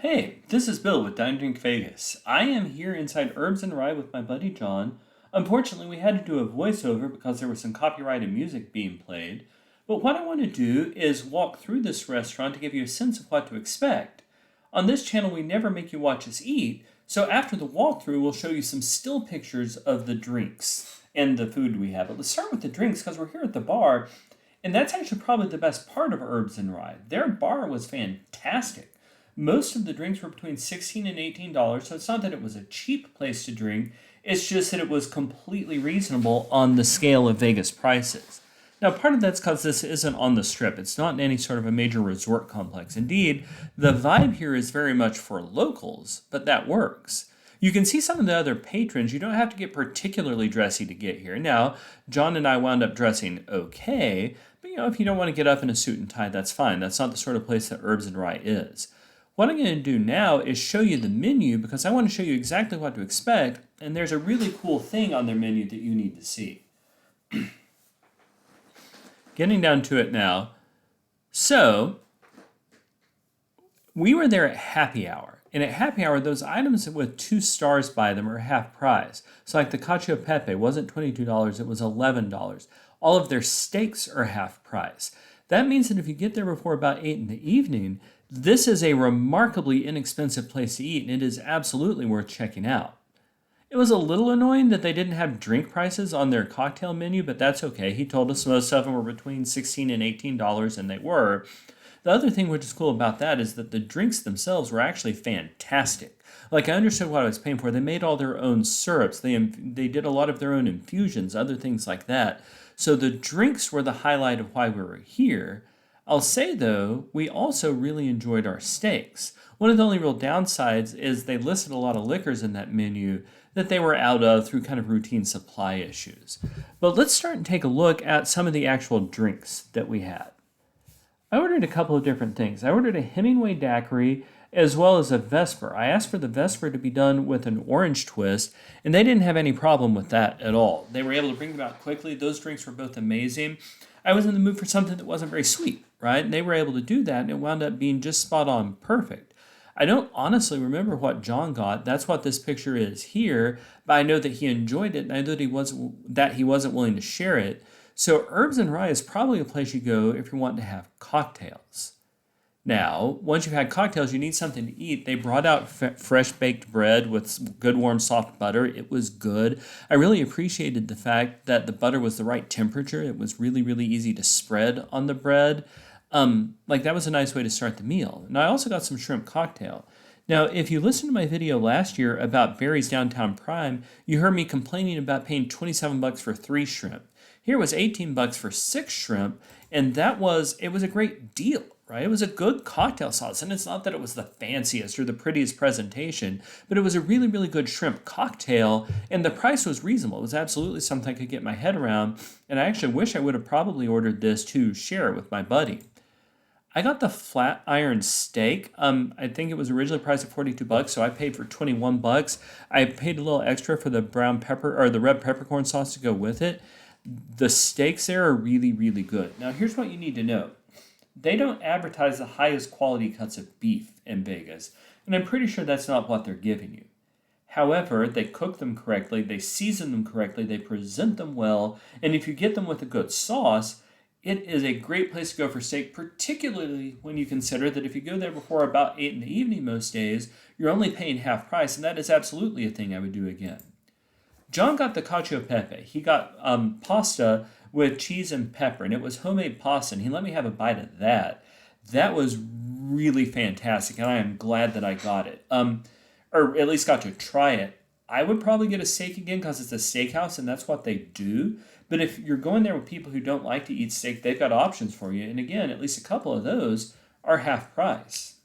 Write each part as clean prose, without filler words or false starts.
Hey, this is Bill with Dine Drink Vegas. I am here inside Herbs and Rye with my buddy John. Unfortunately, we had to do a voiceover because there was some copyrighted music being played. But what I want to do is walk through this restaurant to give you a sense of what to expect. On this channel, we never make you watch us eat, so after the walkthrough, we'll show you some still pictures of the drinks and the food we have. But let's start with the drinks because we're here at the bar, and that's actually probably the best part of Herbs and Rye. Their bar was fantastic. Most of the drinks were between $16 and $18, so it's not that it was a cheap place to drink, it's just that it was completely reasonable on the scale of Vegas prices. Now, part of that's because this isn't on the Strip. It's not in any sort of a major resort complex. Indeed, the vibe here is very much for locals, but that works. You can see some of the other patrons. You don't have to get particularly dressy to get here. Now, John and I wound up dressing okay, but if you don't want to get up in a suit and tie, that's fine. That's not the sort of place that Herbs and Rye is. What I'm going to do now is show you the menu because I want to show you exactly what to expect, and there's a really cool thing on their menu that you need to see. Getting down to it now. So, we were there at happy hour. And at happy hour, those items with 2 stars by them are half price. So like the cacio e pepe wasn't $22, it was $11. All of their steaks are half price. That means that if you get there before about 8 in the evening, this is a remarkably inexpensive place to eat, and it is absolutely worth checking out. It was a little annoying that they didn't have drink prices on their cocktail menu, but that's okay. He told us most of them were between $16 and $18, and they were. The other thing which is cool about that is that the drinks themselves were actually fantastic. Like, I understood what I was paying for. They made all their own syrups. They did a lot of their own infusions, other things like that. So the drinks were the highlight of why we were here. I'll say, though, we also really enjoyed our steaks. One of the only real downsides is they listed a lot of liquors in that menu that they were out of through kind of routine supply issues. But let's start and take a look at some of the actual drinks that we had. I ordered a couple of different things. I ordered a Hemingway daiquiri as well as a Vesper. I asked for the Vesper to be done with an orange twist, and they didn't have any problem with that at all. They were able to bring them out quickly. Those drinks were both amazing. I was in the mood for something that wasn't very sweet, right? And they were able to do that, and it wound up being just spot on perfect. I don't honestly remember what John got. That's what this picture is here, but I know that he enjoyed it, and I know that he wasn't willing to share it. So Herbs and Rye is probably a place you go if you want to have cocktails. Now, once you've had cocktails, you need something to eat. They brought out fresh baked bread with good warm soft butter. It was good. I really appreciated the fact that the butter was the right temperature. It was really, really easy to spread on the bread. That was a nice way to start the meal. And I also got some shrimp cocktail. Now, if you listened to my video last year about Barry's Downtown Prime, you heard me complaining about paying $27 for 3 shrimp. Here was $18 for 6 shrimp, and it was a great deal, right? It was a good cocktail sauce, and it's not that it was the fanciest or the prettiest presentation, but it was a really, really good shrimp cocktail, and the price was reasonable. It was absolutely something I could get my head around, and I actually wish I would have probably ordered this to share it with my buddy. I got the flat iron steak. I think it was originally priced at $42, so I paid for $21. I paid a little extra for the brown pepper or the red peppercorn sauce to go with it. The steaks there are really, really good. Now, here's what you need to know. They don't advertise the highest quality cuts of beef in Vegas, and I'm pretty sure that's not what they're giving you. However, they cook them correctly, they season them correctly, they present them well, and if you get them with a good sauce, it is a great place to go for steak, particularly when you consider that if you go there before about 8 in the evening most days, you're only paying half price, and that is absolutely a thing I would do again. John got the cacio e pepe. He got pasta with cheese and pepper, and it was homemade pasta, and he let me have a bite of that. That was really fantastic, and I am glad that I got it, or at least got to try it. I would probably get a steak again because it's a steakhouse, and that's what they do. But if you're going there with people who don't like to eat steak, they've got options for you. And again, at least a couple of those are half price.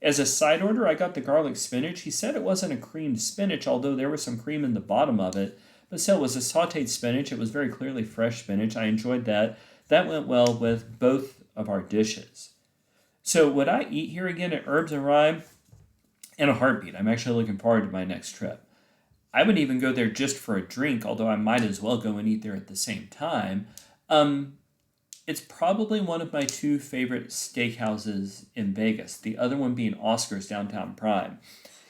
As a side order, I got the garlic spinach. He said it wasn't a creamed spinach, although there was some cream in the bottom of it. But still, it was a sauteed spinach. It was very clearly fresh spinach. I enjoyed that. That went well with both of our dishes. So would I eat here again at Herbs and Rye? In a heartbeat. I'm actually looking forward to my next trip. I would even go there just for a drink, although I might as well go and eat there at the same time. It's probably one of my two favorite steakhouses in Vegas, the other one being Oscar's Downtown Prime.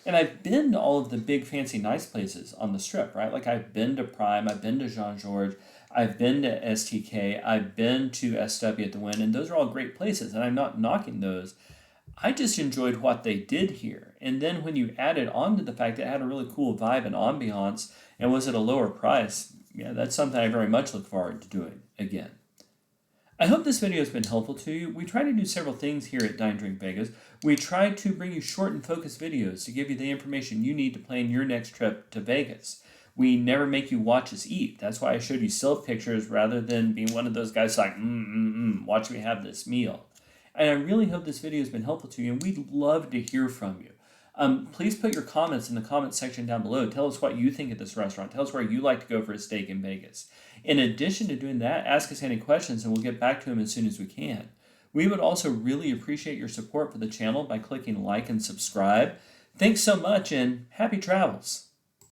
And I've been to all of the big, fancy, nice places on the strip, right? Like I've been to Prime, I've been to Jean Georges, I've been to STK, I've been to SW at the Wynn, and those are all great places, and I'm not knocking those. I just enjoyed what they did here. And then when you added on to the fact that it had a really cool vibe and ambiance and was at a lower price, yeah, that's something I very much look forward to doing again. I hope this video has been helpful to you. We try to do several things here at Dine Drink Vegas. We try to bring you short and focused videos to give you the information you need to plan your next trip to Vegas. We never make you watch us eat. That's why I showed you still pictures rather than being one of those guys like, watch me have this meal. And I really hope this video has been helpful to you, and we'd love to hear from you. Please put your comments in the comments section down below. Tell us what you think of this restaurant. Tell us where you like to go for a steak in Vegas. In addition to doing that, ask us any questions and we'll get back to them as soon as we can. We would also really appreciate your support for the channel by clicking like and subscribe. Thanks so much and happy travels.